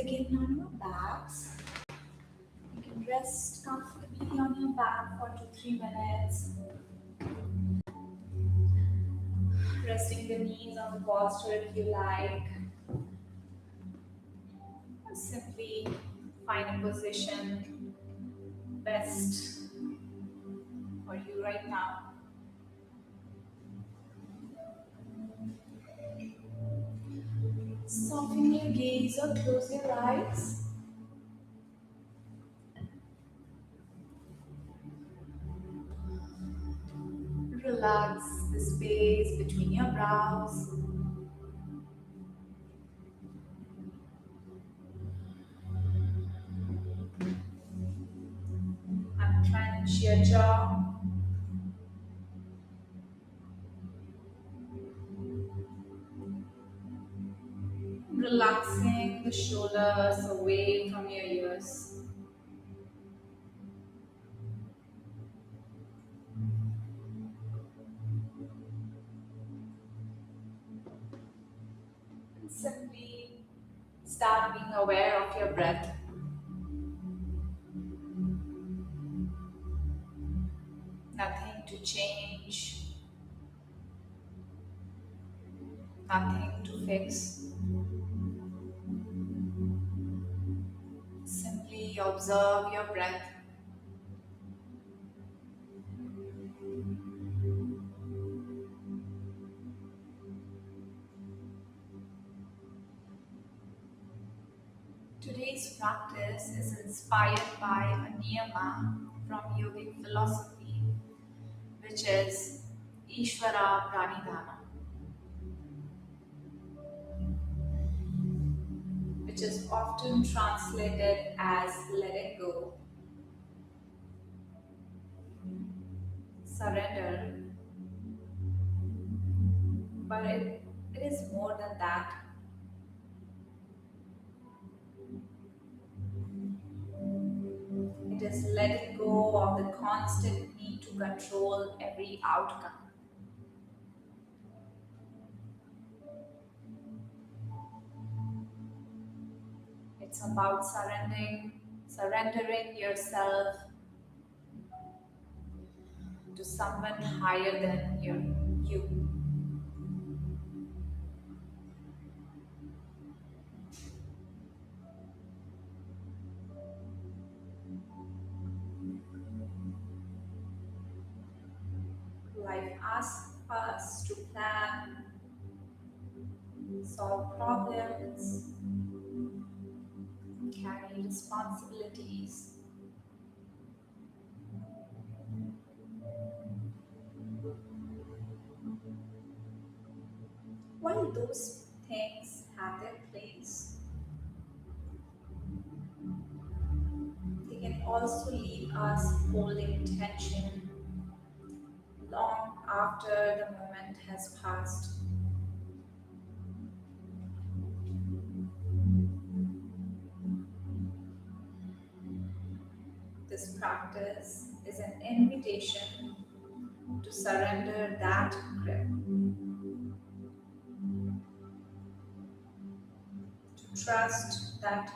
begin on your backs. You can rest comfortably on your back for 2-3 minutes, resting the knees on the bolster if you like. Or simply find a position best for you right now. Soften your gaze or close your eyes. Relax the space between your brows. Unclench your jaw. Relaxing the shoulders away from your ears. And simply start being aware of your breath. Nothing to change, nothing to fix. Simply observe your breath. Today's practice is inspired by a niyama from yogic philosophy, which is Ishvara Pranidhana, which is often translated as letting go, surrender, but it is more than that. It is letting go of the constant need to control every outcome. It's about surrendering yourself to someone higher than you. Life asks us to plan, solve problems, carry responsibilities. While those things have their place, they can also leave us holding tension long after the moment has passed. This practice is an invitation to surrender that grip, to trust that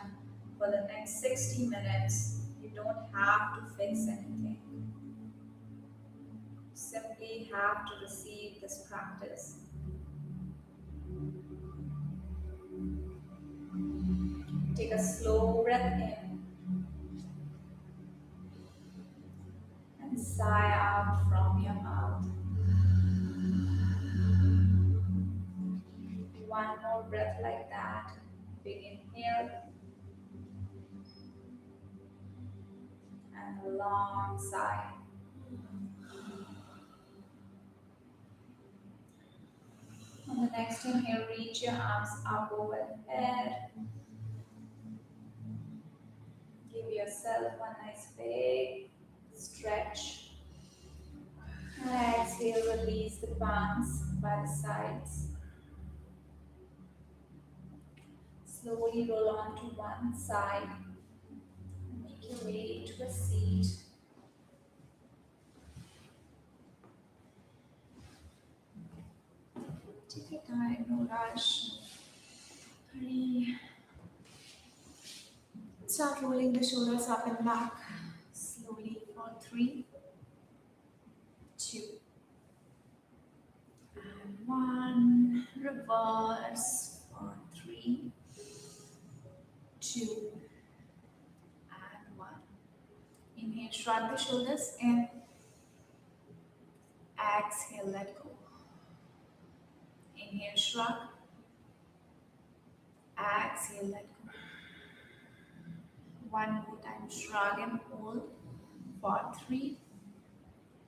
for the next 60 minutes you don't have to fix anything. You simply have to receive this practice. Take a slow breath in and sigh out from your mouth. One more breath like that. Big inhale and a long sigh. On the next inhale, reach your arms up overhead. Give yourself a nice big stretch. And exhale, release the palms by the sides. Slowly roll onto one side. Make your way to a seat. Take your time, no rush. Hurry. Start rolling the shoulders up and back slowly for 3, 2, and 1. Reverse for 3, 2, and 1. Inhale, shrug the shoulders in. Exhale, let go. Inhale, shrug. Exhale, let go. One more time, shrug and hold for 3,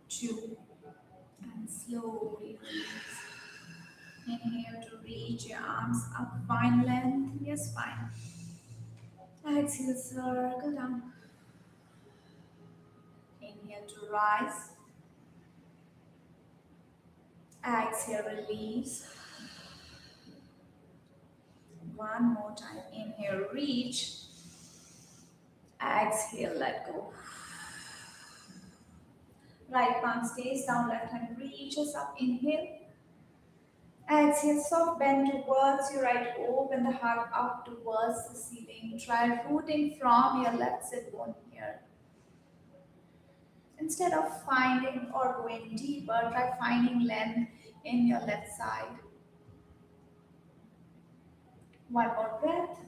2, and slowly release. Inhale to reach your arms up, find length in your spine. Exhale, circle down. Inhale to rise. Exhale, release. One more time. Inhale, reach. Exhale, let go. Right palm stays down, left hand reaches up. Inhale. Exhale, soft bend towards your right. Open the heart up towards the ceiling. Try rooting from your left sit bone here. Instead of finding or going deeper, try finding length in your left side. One more breath.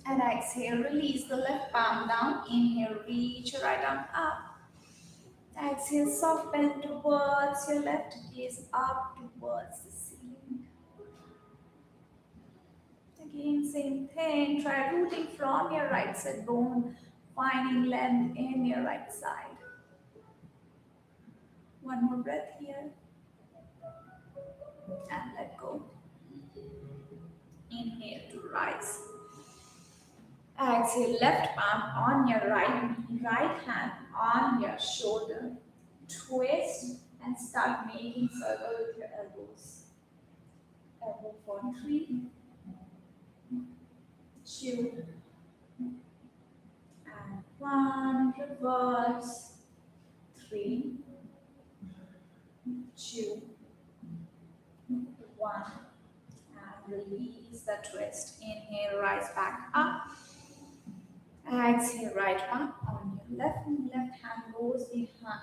And exhale, release the left palm down. Inhale, reach your right arm up. Exhale, soft bend towards your left, gaze up towards the ceiling. Again, same thing. Try rooting from your right sit bone, finding length in your right side. One more breath here. And let go. Inhale to rise. Exhale, left palm on your right knee, right hand on your shoulder. Twist and start making circle with your elbows. Elbow for 3, 2, and 1. Reverse. 3, 2, 1. And release the twist. Inhale, rise back up. Exhale, right palm on your left knee, left hand goes behind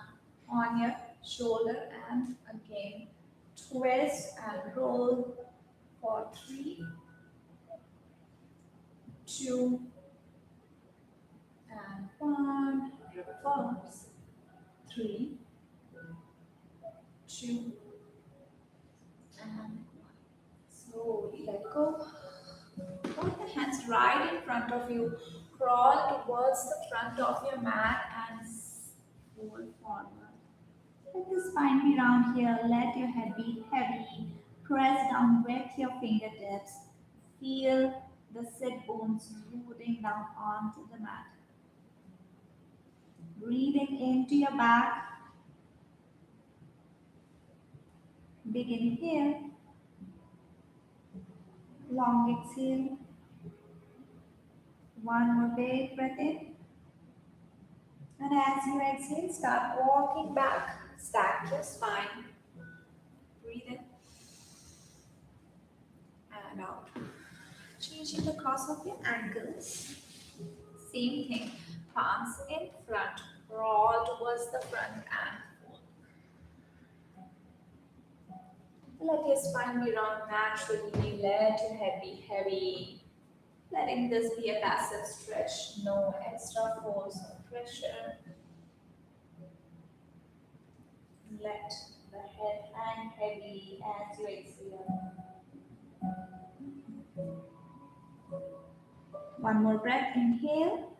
on your shoulder, and again twist and roll for 3, 2, and 1. Reverse. 3, 2, and 1. Slowly let go. Put the hands right in front of you. Crawl towards the front of your mat and fold forward. Let the spine be round here. Let your head be heavy. Press down with your fingertips. Feel the sit bones rooting down onto the mat. Breathing into your back. Begin here. Long exhale. One more big breath in. And as you exhale, start walking back. Stack your spine. Breathe in and out. Changing the cross of your ankles. Same thing. Palms in front. Crawl towards the front and fold. Let your spine be round naturally. Let your head be heavy. Letting this be a passive stretch. No extra force or pressure. Let the head hang heavy as you exhale. One more breath, inhale.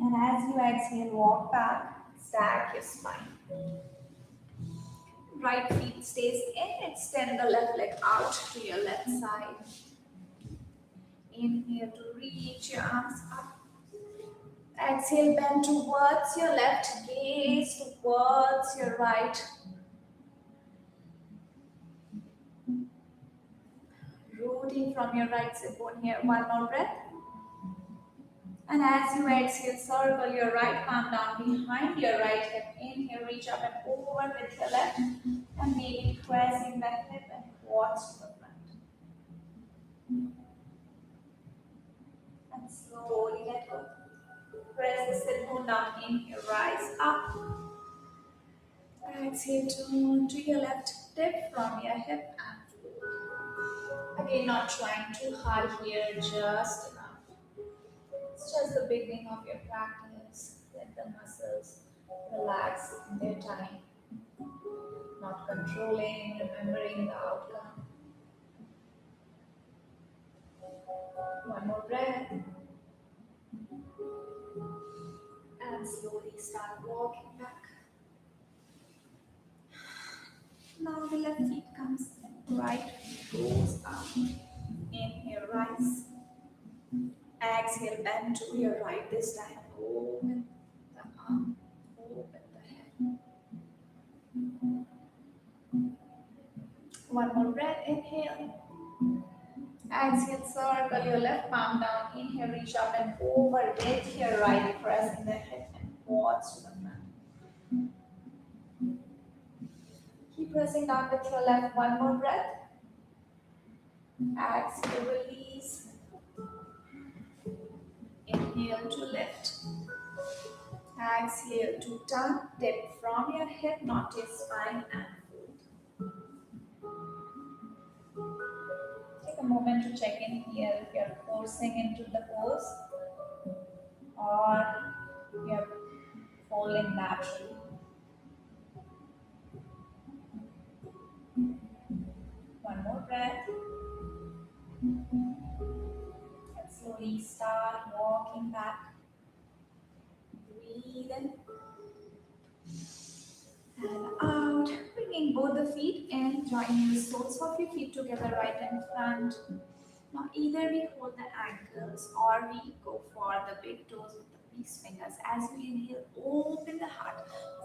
And as you exhale, walk back, stack your spine. Right feet stays in, extend the left leg out to your left side. Inhale to reach your arms up. Exhale, bend towards your left, gaze towards your right. Rooting from your right sit bone here. One more breath. And as you exhale, circle your right palm down behind your right hip. Inhale, reach up and over with your left. And maybe pressing the hip and quads to the front. come down. Inhale, rise up. Exhale, turn to your left. Dip from your hip and fold. Again, not trying too hard here, just enough. It's just the beginning of your practice. Let the muscles relax in their time. Not controlling, remembering the outcome. One more breath. And slowly start walking back. Now the left feet comes in, right goes up. Inhale, rise. Exhale, bend to your right this time. Open the arm, open the head. One more breath, inhale. Exhale, circle your left palm down. Inhale, reach up and over with your right, pressing the hip and quads to the front. Keep pressing down with your left. One more breath. Exhale, release. Inhale to lift. Exhale to turn. Dip from your hip, not your spine, and fold. Take a moment to check in here if you're forcing into the pose or you're folding naturally. One more breath. And slowly start walking back. Breathe in and out. Bringing both the feet in, joining the soles of your feet together right in front. Now either we hold the ankles or we go for the big toes with the peace fingers. As you inhale, open the heart.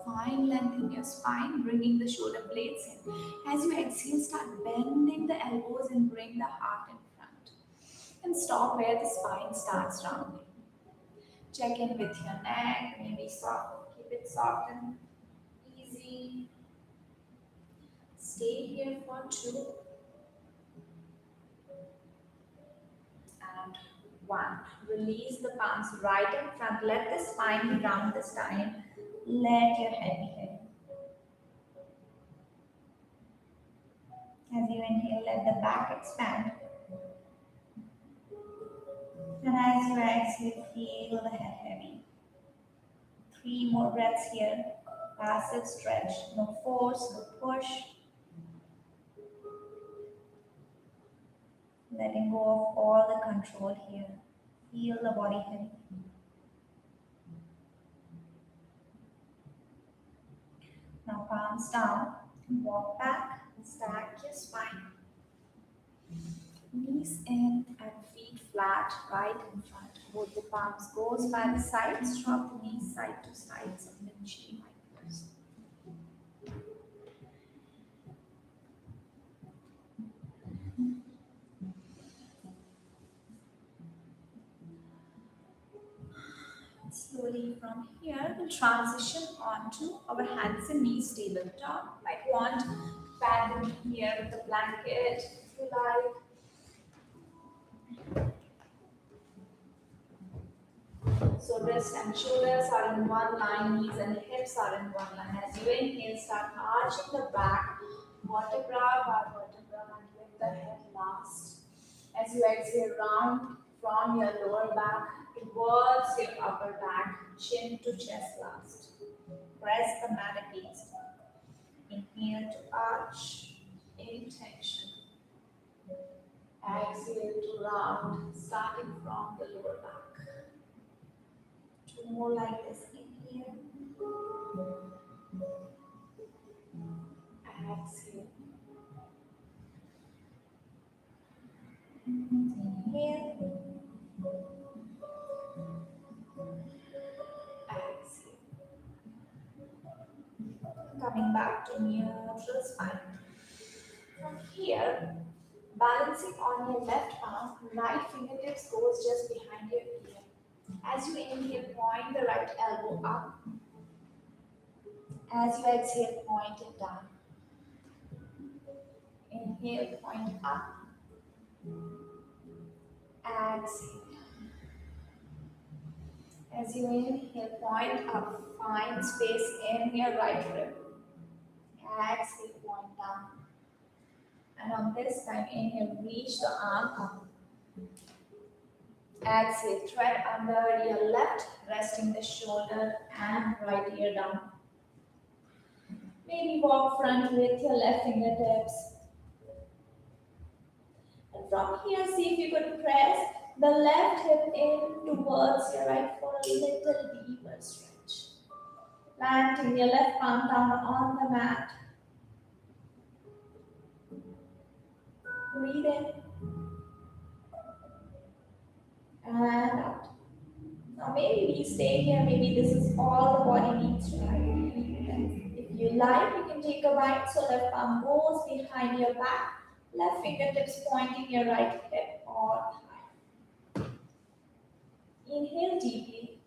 Find length in your spine, bringing the shoulder blades in. As you exhale, start bending the elbows and bring the heart in front. And stop where the spine starts rounding. Check in with your neck, maybe soft, keep it soft and easy. Stay here for 2 and 1. Release the palms right in front. Let the spine be round this time. Let your head be heavy. As you inhale, let the back expand. And as you exhale, feel the head heavy. 3 more breaths here. Passive stretch. No force, no push. Letting go of all the control here. Feel the body heavy. Now palms down. Walk back. Stack your spine. Knees in and feet flat right in front. Both the palms goes by the sides. Drop the knees side to side. Submit chin like this. Slowly from here, we'll transition onto our hands and knees tabletop. Might want to pad the knee here with a blanket if you like. So wrists and shoulders are in one line, knees and hips are in one line. As you inhale, start arching the back, vertebra by vertebra, and lift the head last. As you exhale, round from your lower back towards your upper back, chin to chest last. Press the mat against. Inhale to arch, intention. Exhale to round, starting from the lower back. 2 more like this. Inhale. Exhale. Inhale. Exhale. Coming back to neutral spine. From here, balancing on your left palm, right fingertips goes just behind your ear. As you inhale, point the right elbow up. As you exhale, point it down. Inhale, point up. Exhale. As you inhale, point up, find space in your right rib. Exhale, point down. And on this time, inhale, reach the arm up. Exhale, thread under your left, resting the shoulder and right ear down. Maybe walk front with your left fingertips. And from here, see if you could press the left hip in towards your right for a little deeper stretch. Planting your left palm down on the mat. Breathe in and out. Now maybe we stay here, maybe this is all the body needs tonight. If you like, you can take a bite, so left palm goes behind your back, left fingertips pointing your right hip or thigh. Inhale deeply,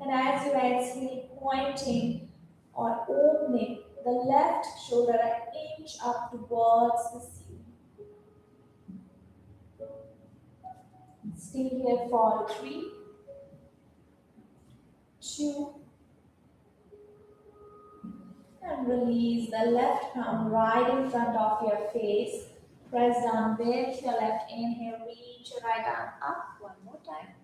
and as you exhale, pointing or opening the left shoulder an inch up towards the ceiling. Stay here for 3, 2, and release the left palm right in front of your face. Press down with your left inhale, reach your right arm up one more time.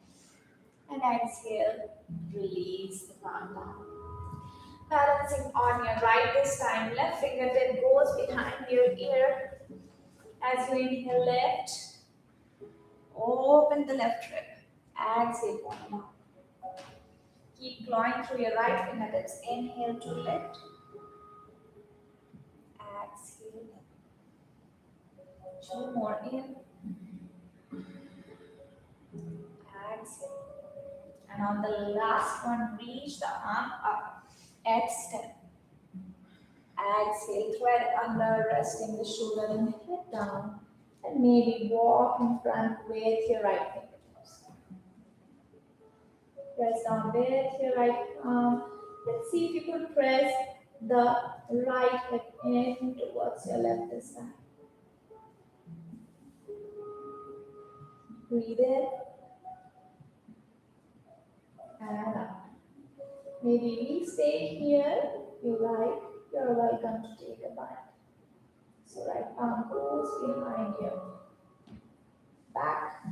And exhale, release the palm down. Balancing on your right this time, left fingertip goes behind your ear. As you inhale, lift, open the left rib. Exhale, point down. Keep clawing through your right fingertips. Inhale to lift. Exhale. 2 more in. Exhale. And on the last one, reach the arm up. Extend. Exhale. Thread under, resting the shoulder and head down. And maybe walk in front with your right fingertips. Press down with your right palm. Let's see if you could press the right hip in towards your left this time. Breathe in and out. Maybe we stay here. If you like, you're welcome to take a bite. So right palm goes behind your back,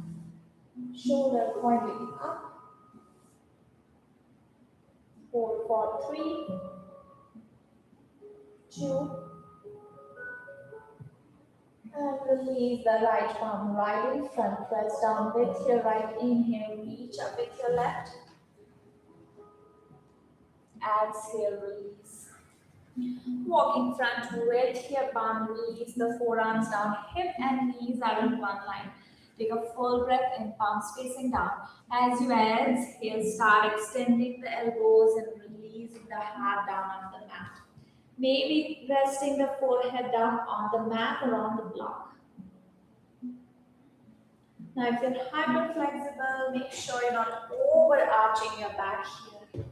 shoulder pointing up. Hold for 3, 2, and release the right palm right in front. Press down with your right inhale. Reach up with your left. Exhale, release. Walk in front with your palm. Release the forearms down. Hip and knees are in one line. Take a full breath in, palms facing down. As you exhale, start extending the elbows and releasing the heart down on the mat. Maybe resting the forehead down on the mat or on the block. Now, if you're hyper flexible, make sure you're not overarching your back here.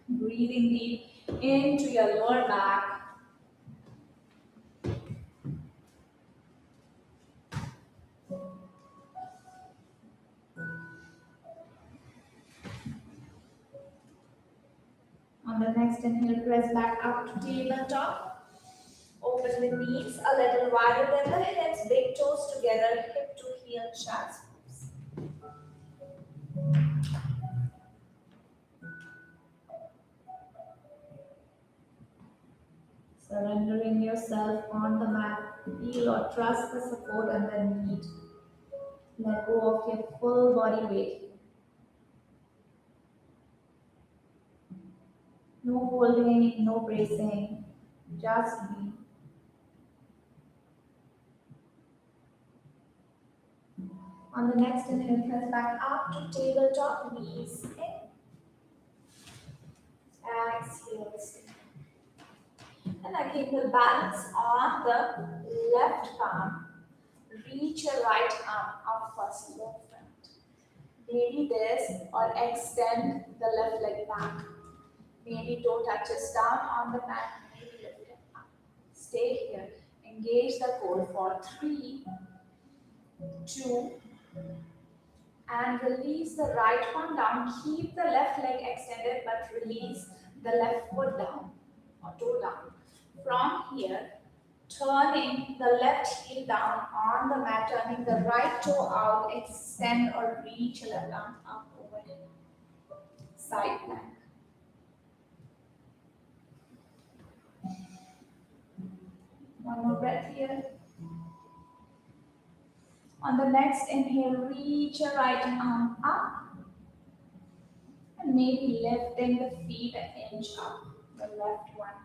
Breathing deep into your lower back. On the next inhale, press back up to tabletop. Open the knees a little wider than the hips, big toes together, hip to heel, chest moves. Surrendering yourself on the mat, feel or trust the support underneath. Let go of your full body weight. No holding, no bracing, just be. On the next inhale, press back up to tabletop, knees in. Exhale, and again, we'll balance on the left palm. Reach your right arm up first, low front. Maybe this, or extend the left leg back. Maybe toe touches down on the mat, maybe lift it up. Stay here. Engage the core for 3, 2, and release the right one down. Keep the left leg extended but release the left foot down or toe down. From here, turning the left heel down on the mat, turning the right toe out, extend or reach your left arm up overhead. Side plank. One more breath here. On the next inhale, reach your right arm up and maybe lifting the feet an inch up, the left one,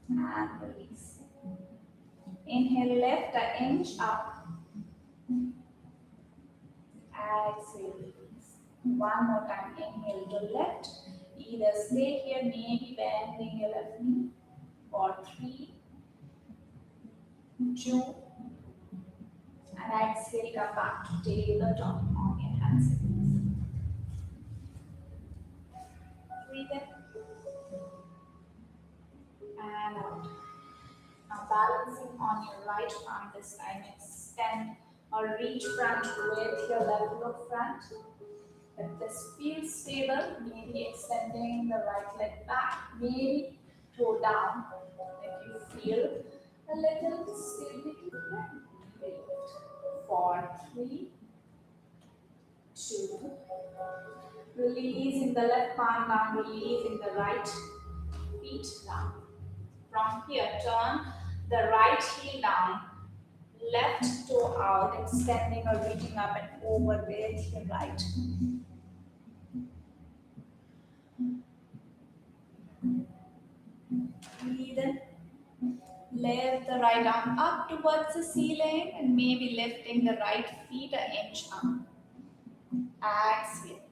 and release. Inhale, lift an inch up. Exhale, release. One more time, inhale to lift. Either stay here, maybe bending your left knee for 3, 2, and exhale, come back to tabletop on your hands and knees. Breathe in and out. Now balancing on your right arm this time, extend or reach front with your level of front. If this feels stable, maybe extending the right leg back, maybe toe down. If you feel a little stability, then lift. 4, 3, 2. Releasing the left palm down, releasing the right feet down. From here, turn the right heel down, left toe out, extending or reaching up and over with your right. Breathe in. Lift the right arm up towards the ceiling and maybe lifting the right feet an inch up. Exhale.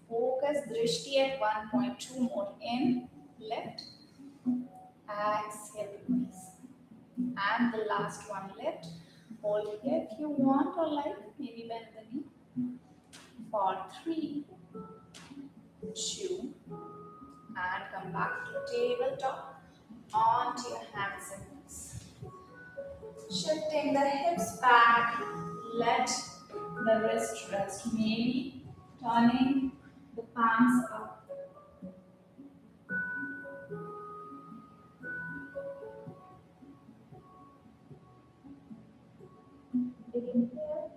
Focus drishti at 1.2 more. In, lift. Exhale, release. And the last one, lift. Hold here if you want or like. Maybe bend the knee. For 3, 2, and come back to tabletop onto your hands and knees. Shifting the hips back, let the wrist rest. Maybe turning the palms up. Big inhale.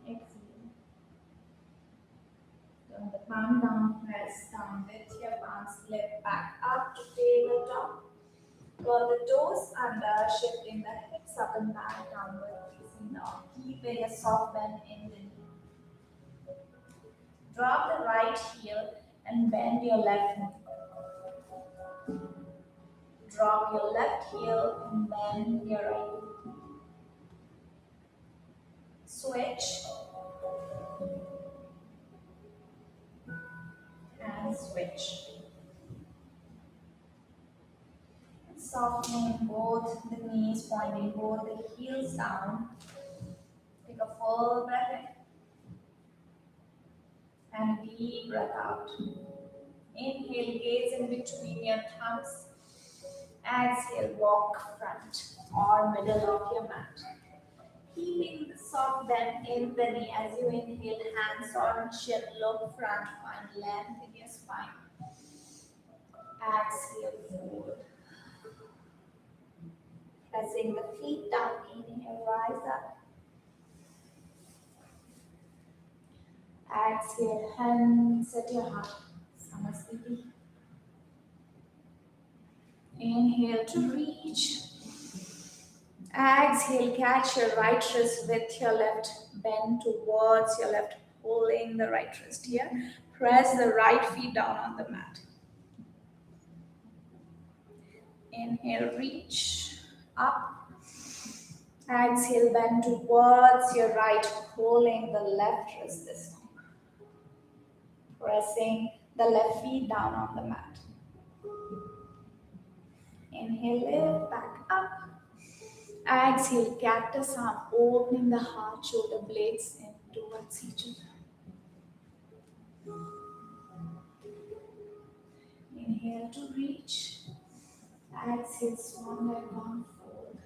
Exhale. Turn the palm down, press down with your palms, lift back up to tabletop. Curl the toes under, shifting the hips up and back, downward facing dog. Keeping a soft bend in the knee. Drop the right heel and bend your left knee. Drop your left heel and bend your right knee. Switch. And switch. Softening both the knees, pointing both the heels down. Take a full breath in and deep breath out. Inhale, gaze in between your thumbs. Exhale, walk front or middle of your mat. Keeping the soft bend in the knee as you inhale, hands on chin, look front, find length in your spine. Exhale, forward. Pressing the feet down, inhale, rise up. Exhale, hands at your heart. Samasthiti. Inhale to reach. Exhale, catch your right wrist with your left. Bend towards your left, pulling the right wrist here. Press the right feet down on the mat. Inhale, reach up. Exhale, bend towards your right, pulling the left wrist this time. Pressing the left feet down on the mat. Inhale, lift back up. Exhale, cactus arm, opening the heart, shoulder blades in towards each other. Inhale to reach. Exhale, swan leg down, forward.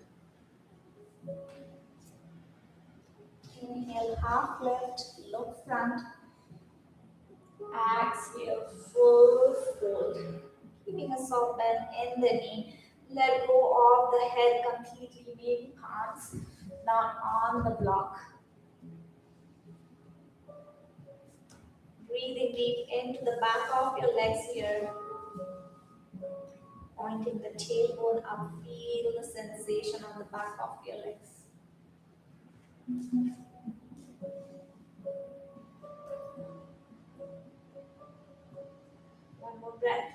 Inhale, half lift, look front. Exhale, full fold. Keeping a soft bend in the knee. Let go of the head completely, maybe palms down on the block. Breathing deep into the back of your legs here. Pointing the tailbone up, feel the sensation on the back of your legs. One more breath.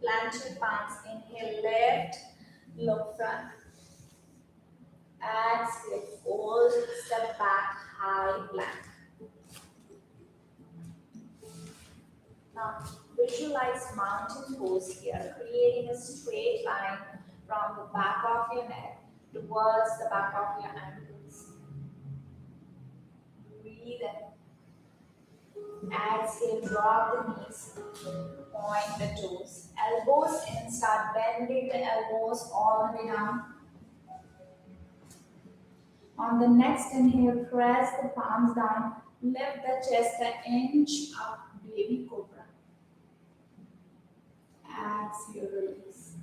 Plant your palms. Inhale, left, look front. Exhale, fold, step back, high plank. Now, visualize mountain pose here, creating a straight line from the back of your neck towards the back of your ankles. Breathe in. Exhale, drop the knees, point the toes. Elbows in, start bending the elbows all the way down. On the next inhale, press the palms down, lift the chest an inch up, baby cobra. Exhale, release.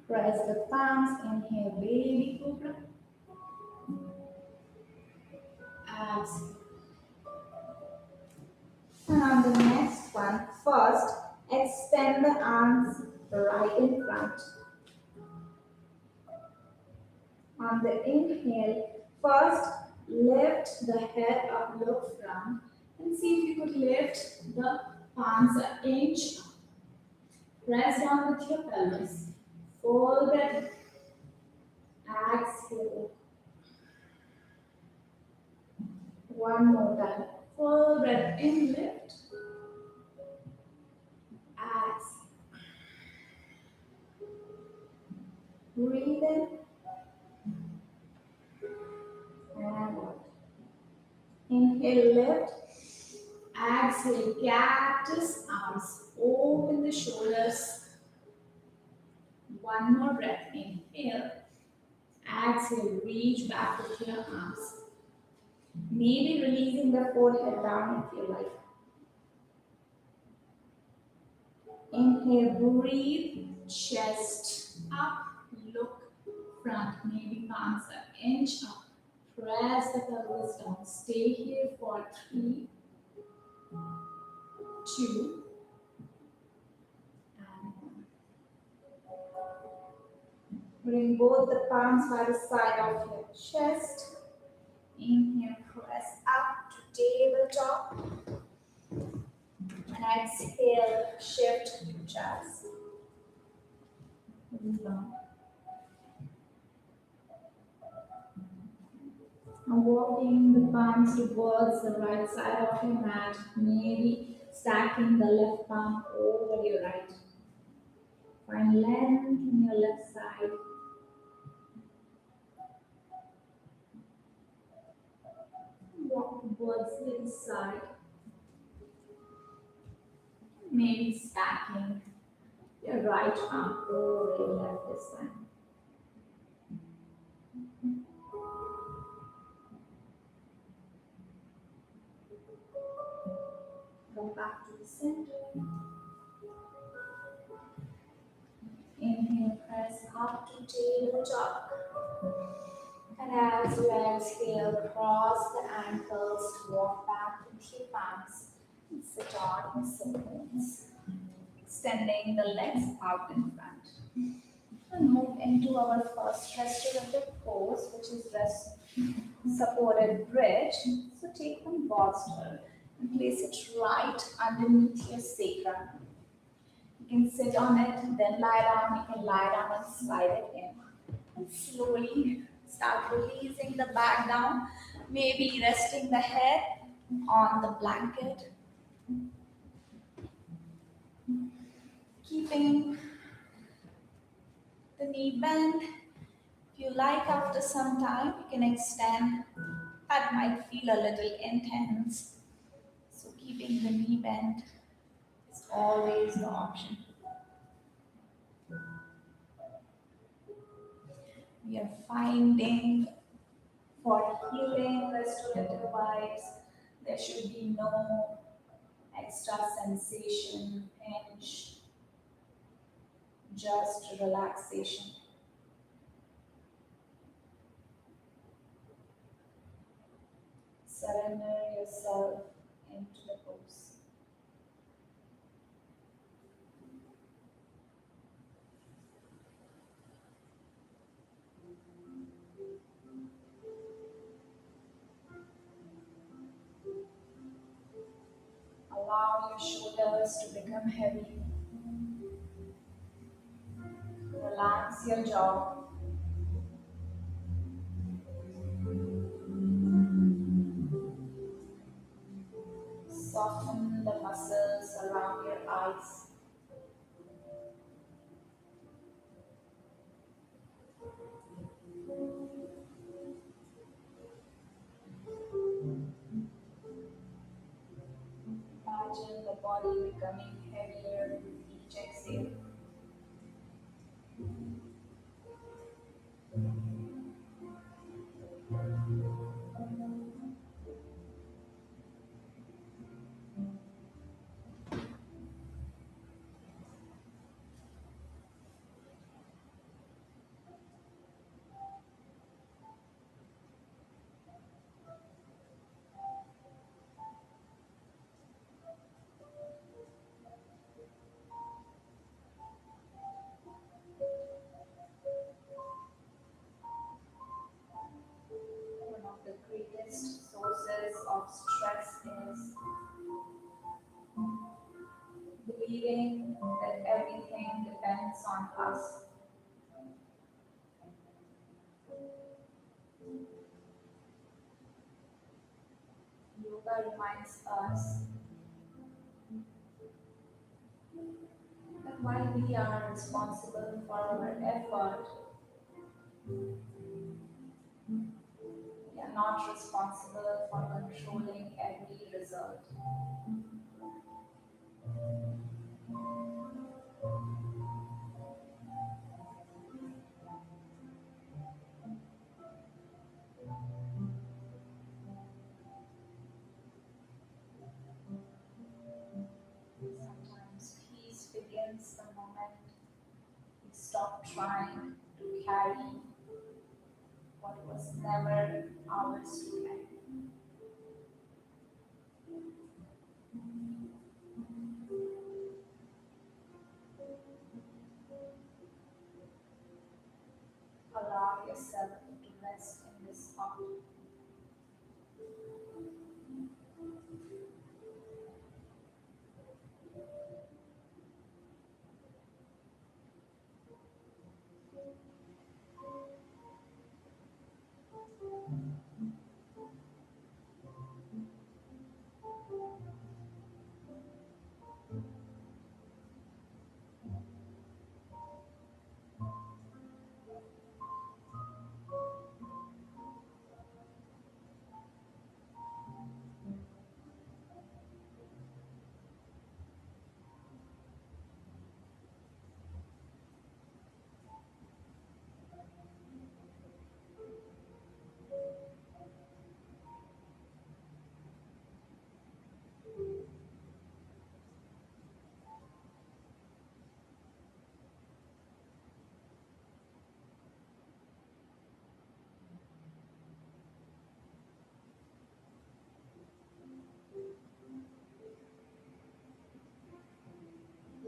Press the palms, inhale, baby cobra. Exhale. And on the next one, first, extend the arms right in front. On the inhale, first, lift the head up, look front, and see if you could lift the palms an inch up. Press down with your pelvis. Fold it. Exhale. One more time. Full breath in, lift. Exhale. Breathe in. And out. Inhale, lift. Exhale, cactus arms. Open the shoulders. One more breath. Inhale. Exhale, reach back with your arms. Maybe releasing the forehead down if you like. Inhale, breathe, chest up, look front, maybe palms an inch up. Press the pelvis down. Stay here for 3, 2, and 1. Bring both the palms by the side of your chest. Inhale, press up to tabletop. And exhale, shift to chest. Long. And walking the palms towards the right side of your mat, maybe stacking the left palm over your right. Find length in your left side. Walk towards the inside. Maybe stacking your right palm over your left this time. Come back to the center. Inhale, press up to tabletop. And as you exhale, cross the ankles, walk back with your palms, and sit on your sit bones. Extending the legs out in front. And move into our first restorative pose, which is rest supported bridge. So take one posture and place it right underneath your sacrum. You can sit on it, then lie down. You can lie down and slide it in. And slowly start releasing the back down, maybe resting the head on the blanket. Keeping the knee bent. If you like, after some time, you can extend. That might feel a little intense. So keeping the knee bent is always the option. you're finding for healing, restorative vibes. There should be no extra sensation and just relaxation. Surrender yourself into the pose. Allow your shoulders to become heavy. Relax your jaw. Soften the muscles around your eyes. Imagine the body becoming heavier with each exhale. One of the greatest sources of stress is believing that everything depends on us. Yoga reminds us that while we are responsible for our effort, we are not responsible for controlling every result. Sometimes peace begins the moment we stop trying to carry what was never ours to carry. Allow yourself to rest in this spot.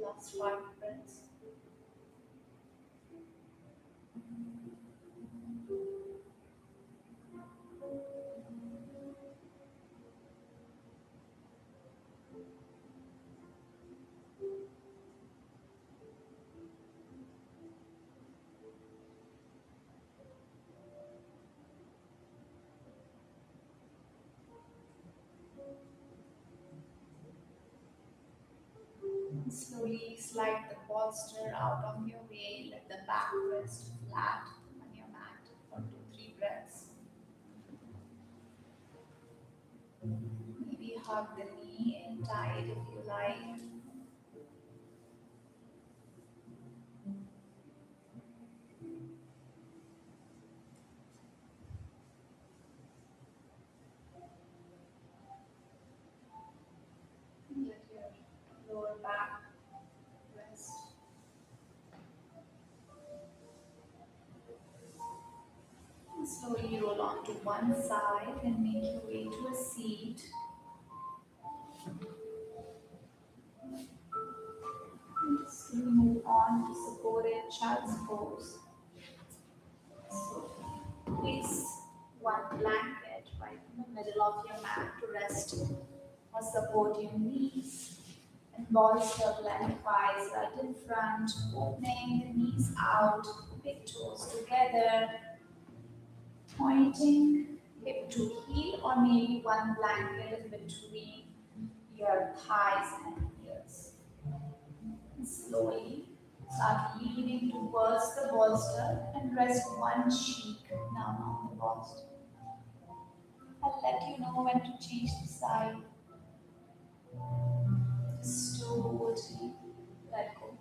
Last 5 minutes. Slowly slide the bolster out of your way. Let the back rest flat on your mat for 2, 3 breaths. Maybe hug the knee in tight if you like. lower back, rest. And slowly roll onto one side and make your way to a seat. And slowly move on to supported child's pose. So place one blanket right in the middle of your mat to rest or support your knees. And bolster blend thighs right in front, opening the knees out, big toes together, pointing hip to heel, or maybe one blanket in between your thighs and ears. And slowly start leaning towards the bolster and rest one cheek down on the bolster. I'll let you know when to change the side. Slowly let go.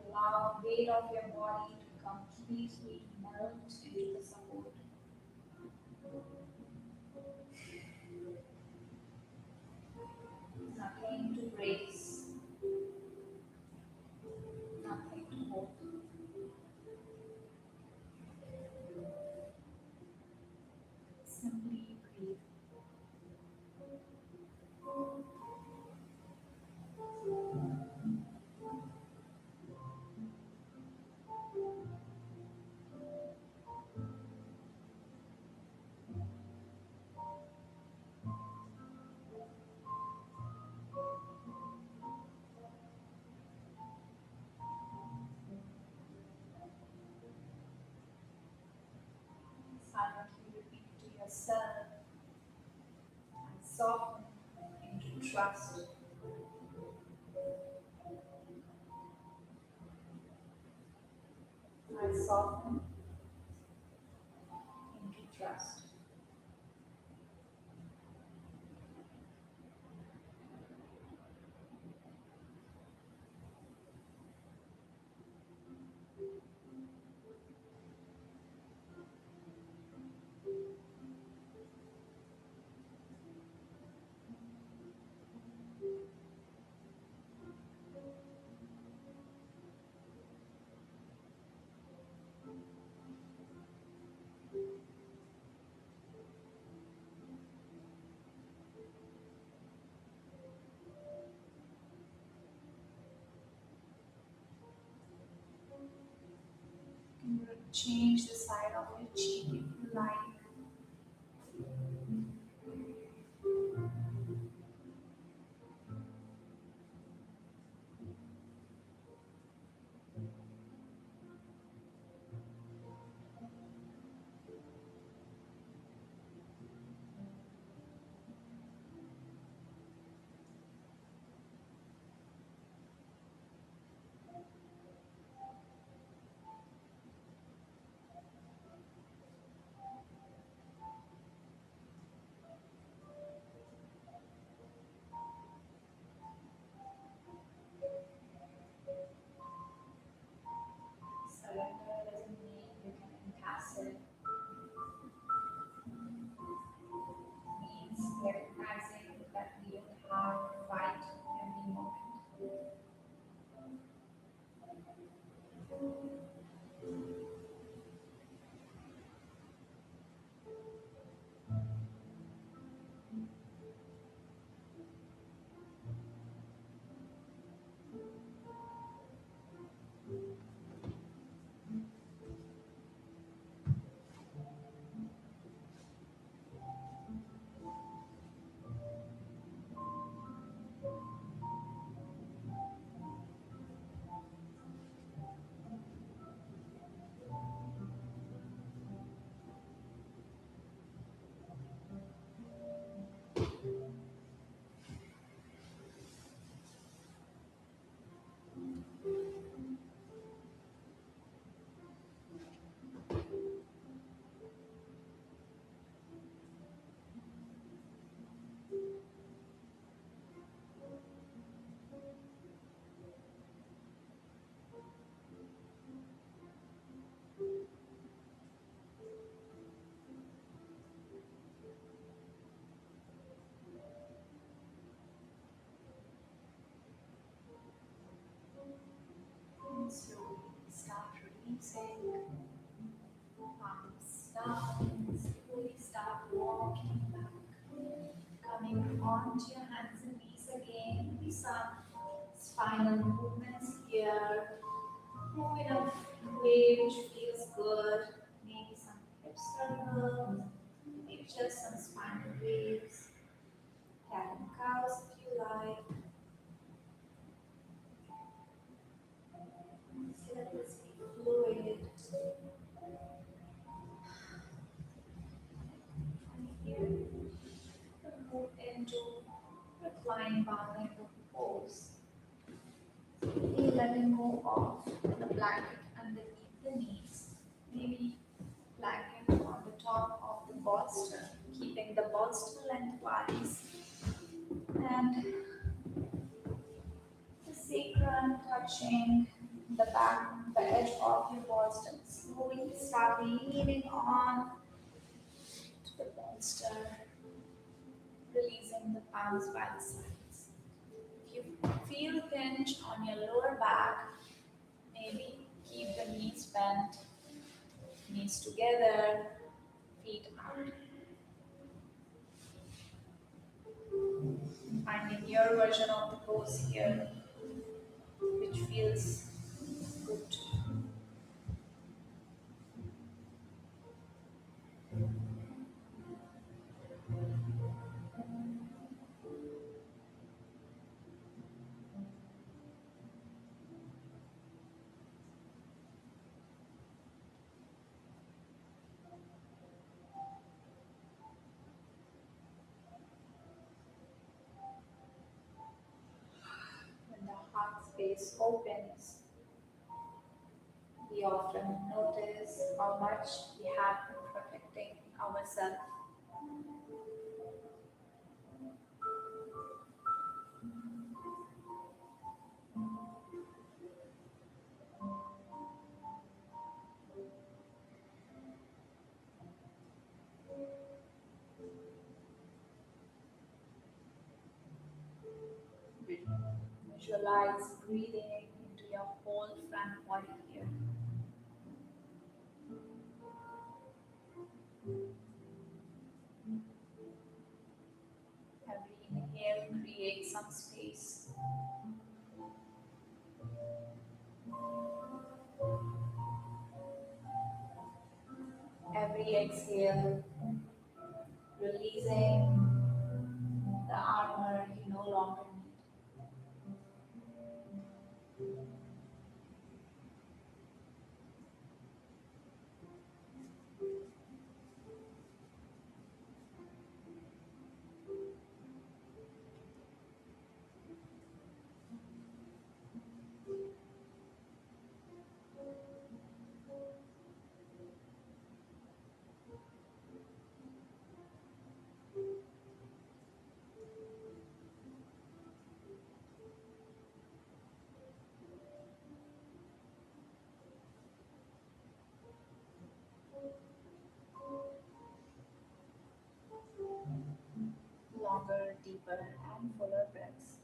Allow the weight of your body to completely melt into the support. Nothing to brace, nothing to hold. Simply breathe. Silently repeat to yourself and soften into trust. I soften into trust. You can change the side of your cheek if you like. releasing, palms down, slowly start walking back, coming onto your hands and knees again. Maybe some spinal movements here, moving up way which feels good. Maybe some hip circles, maybe just some spinal waves, cat and cows if you like. So let this be fluid. And here, we move into recline bound pose. Maybe letting go of the blanket underneath the knees. Maybe blanket on the top of the bolster, keeping the bolster lengthwise. And the sacrum touching the back, the edge of your bolster. Slowly start leaning on to the bolster, releasing the palms by the sides. If you feel pinch on your lower back, maybe keep the knees bent, knees together, feet out. Finding your version of the pose here, which feels good to you. When the heart space opens, we often notice how much we have been protecting ourselves. Visualize breathing into your whole front body here. Every inhale creates some space. Every exhale, releasing the armor you no longer need. Longer, deeper, and fuller breaths.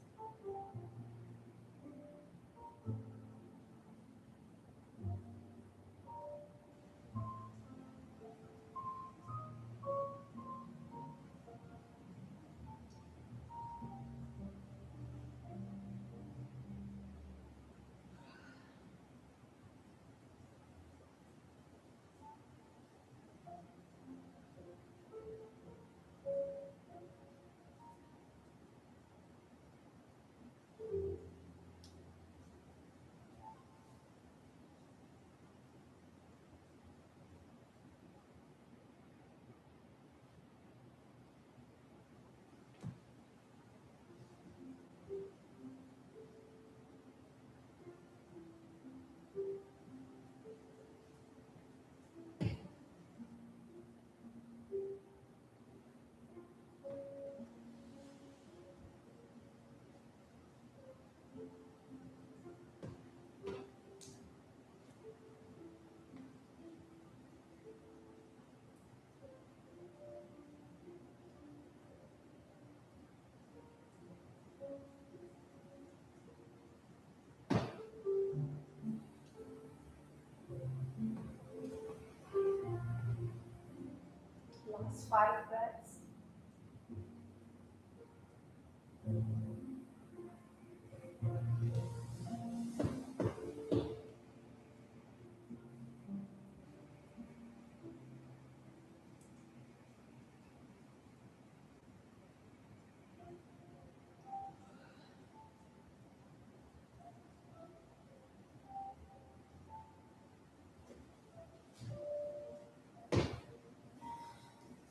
5 breaths.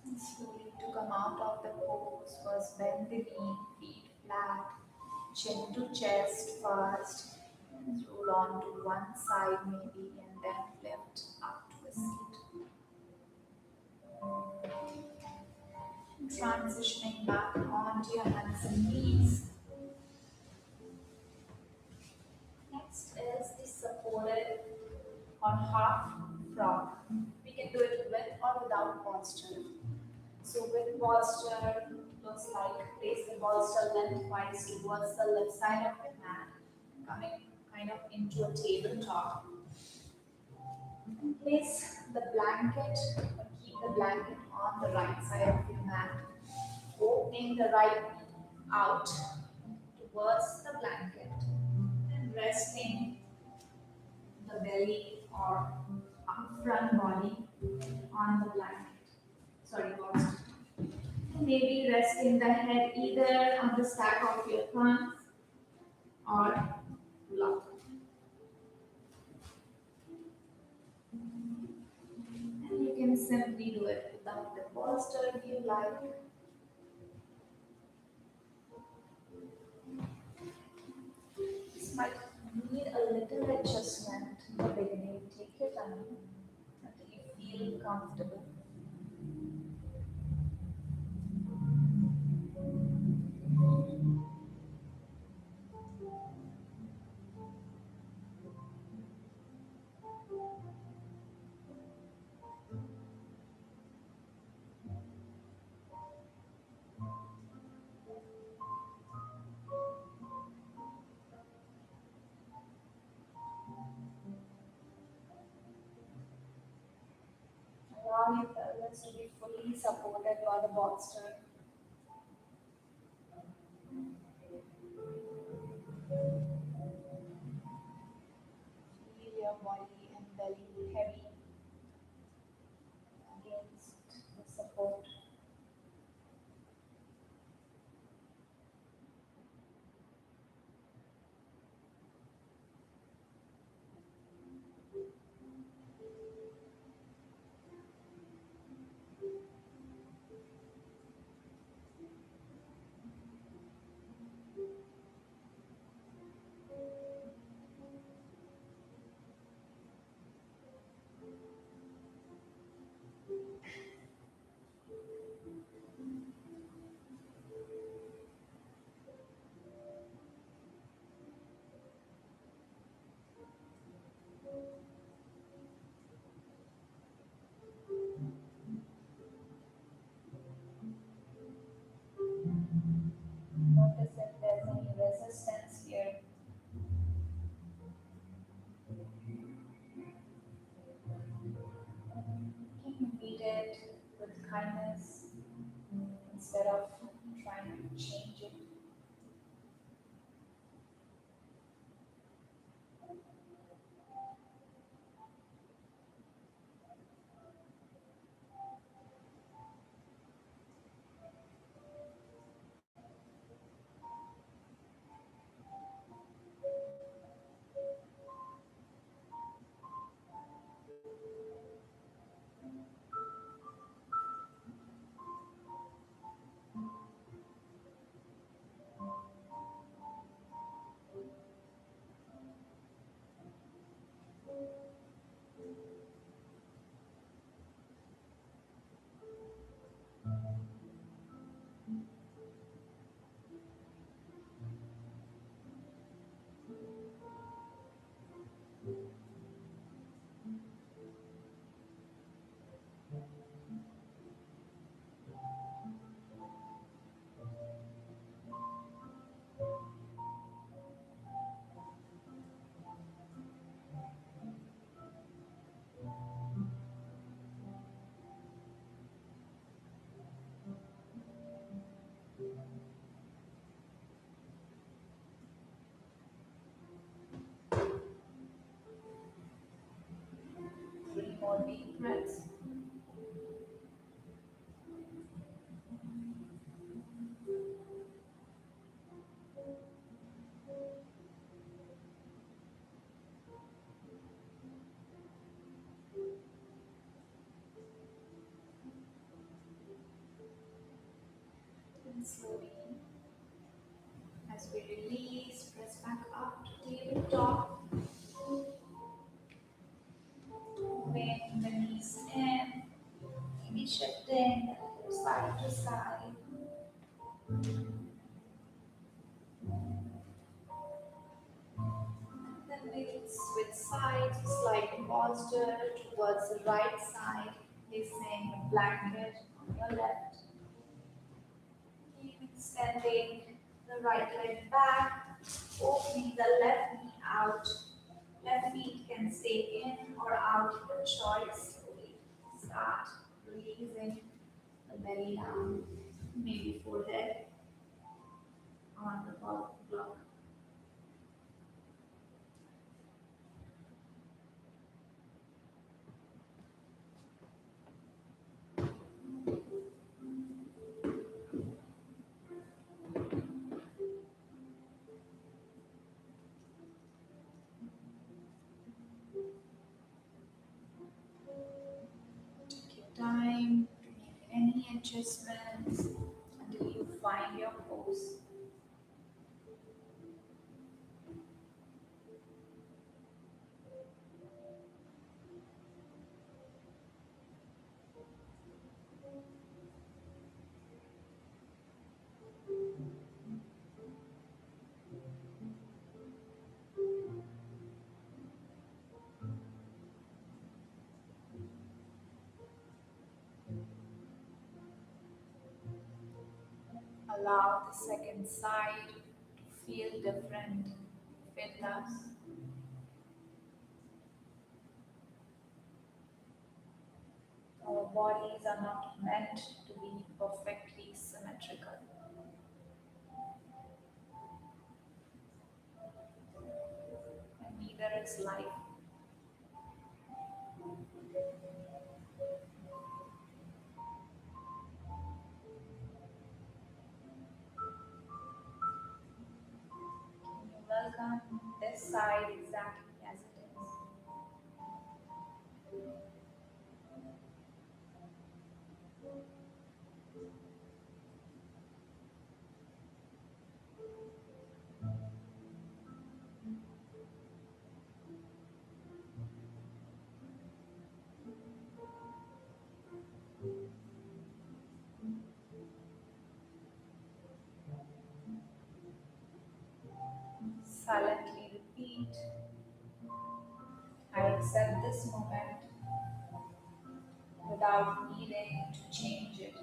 And slowly to come out of the pose, first bend the knee, feet flat, chin to chest first, and roll on to one side maybe, and then lift up to a seat. Transitioning back onto your hands and knees. Next is the supported or half frog. We can do it with or without posture. So with posture, looks like place the bolster lengthwise towards the left side of your mat, coming kind of into a tabletop. Place the blanket or keep the blanket on the right side of your mat, opening the right knee out towards the blanket and resting the belly or front body on the blanket. Sorry, bolster. Maybe resting the head either on the stack of your thumbs or lock. And you can simply do it without the bolster if you like. This might need a little adjustment in the beginning. Take your time until you feel comfortable. Allow your pelvis to be fully supported by the bolster. Feel your body and belly heavy against the support. more deep breaths. And slowly, as we release, press back up to tabletop. Moving the knees in, maybe shifting side to side. Then we'll switch sides, sliding posture towards the right side, placing a blanket on your left. Keep extending the right leg back, opening the left knee out. Left feet can stay in or out, your choice. Slowly start releasing the belly down, maybe forehead on the bottom block. Take your time to make any adjustments until you find your pose. Allow the second side to feel different with us. Our bodies are not meant to be perfectly symmetrical, and neither is life. Can you welcome this side exactly as it is? Silently repeat, I accept this moment without needing to change it.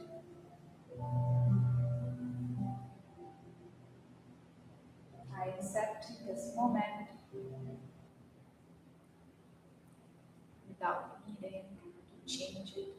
I accept this moment without needing to change it.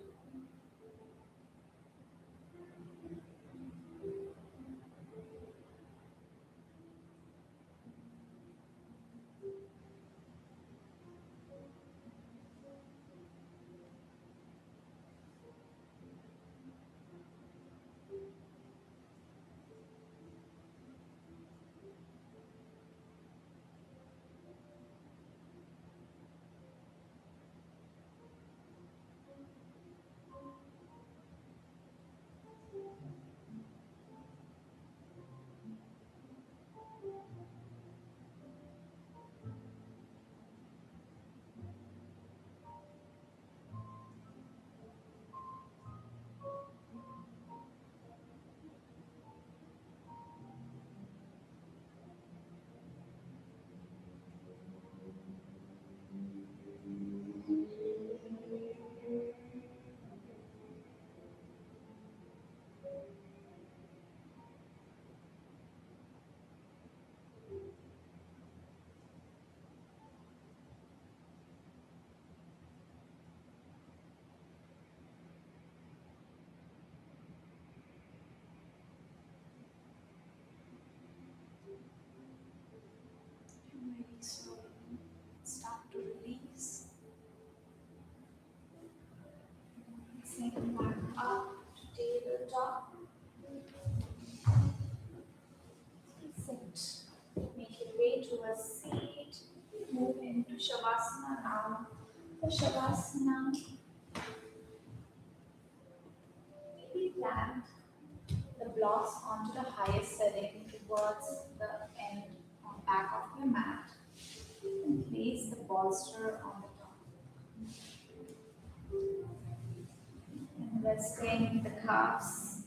a seat. Move into Shavasana now. For Shavasana, maybe plant the blocks onto the highest setting towards the end or back of your mat and place the bolster on the top. And resting the calves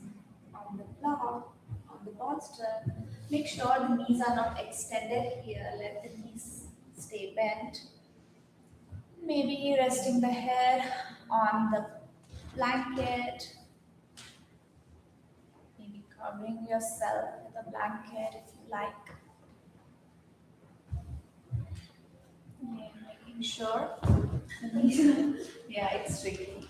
on the block, on the bolster. Make sure the knees are not extended here. Let the knees stay bent. Maybe resting the head on the blanket. Maybe covering yourself with a blanket if you like. Yeah, making sure. Yeah, it's tricky.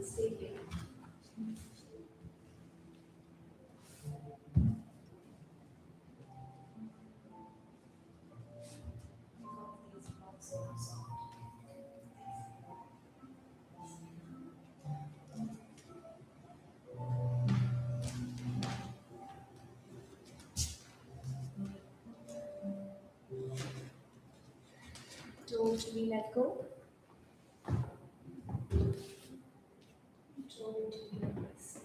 Stay here. Totally let go. Totally release.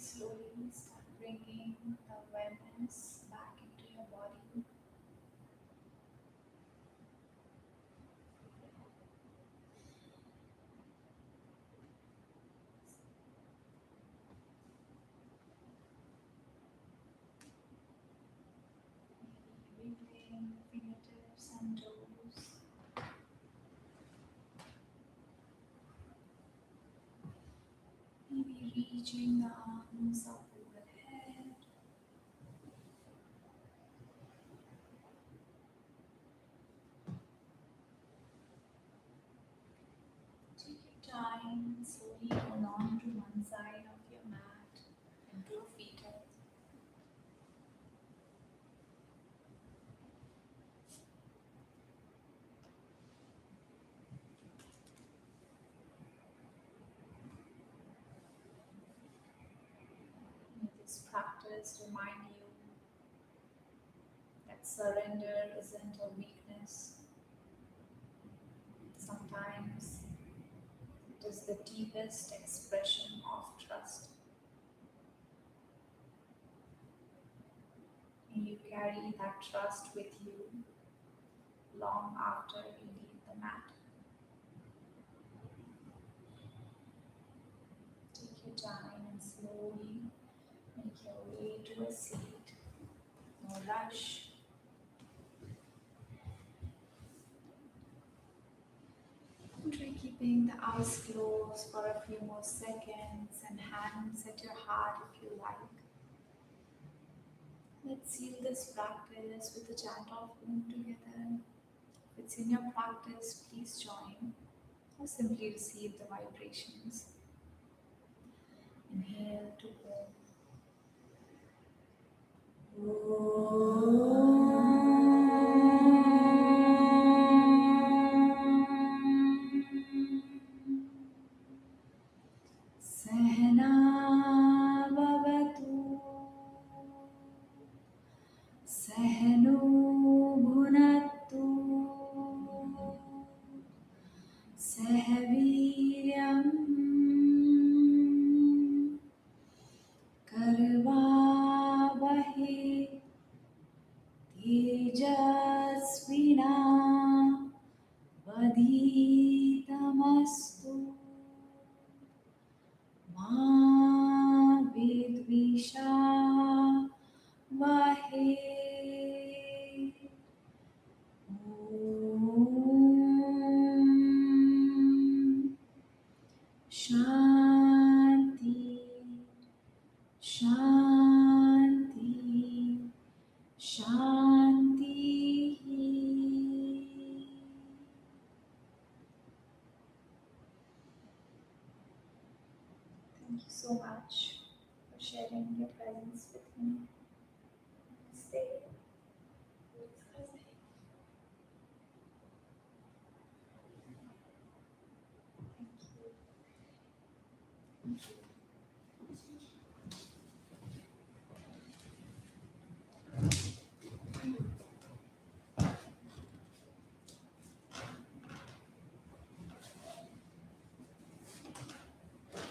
Slowly start bringing the awareness back into your body. Maybe wiggling the fingertips and toes. Maybe reaching the arms up overhead. Take your time and slowly hold on to one side of your mat and your feet up. May this practice remind you that surrender isn't a weakness. Sometimes it is the deepest expression of trust. And you carry that trust with you long after you leave the mat. Take your time and slowly make your way to a seat. No rush. Try keeping the eyes closed for a few more seconds and hands at your heart if you like. Let's seal this practice with a chant of Om together. If it's in your practice, please join or simply receive the vibrations. Inhale to Om. Sahana Bhavatu Sahano Bhunattu Sahaviryam Karvavahe Tejasvina Vaditamastu Ma Vidvisha Vahe Om Shanti Shanti Shanti. Thank you so much for sharing your presence with me. Stay. Thank you. Thank you.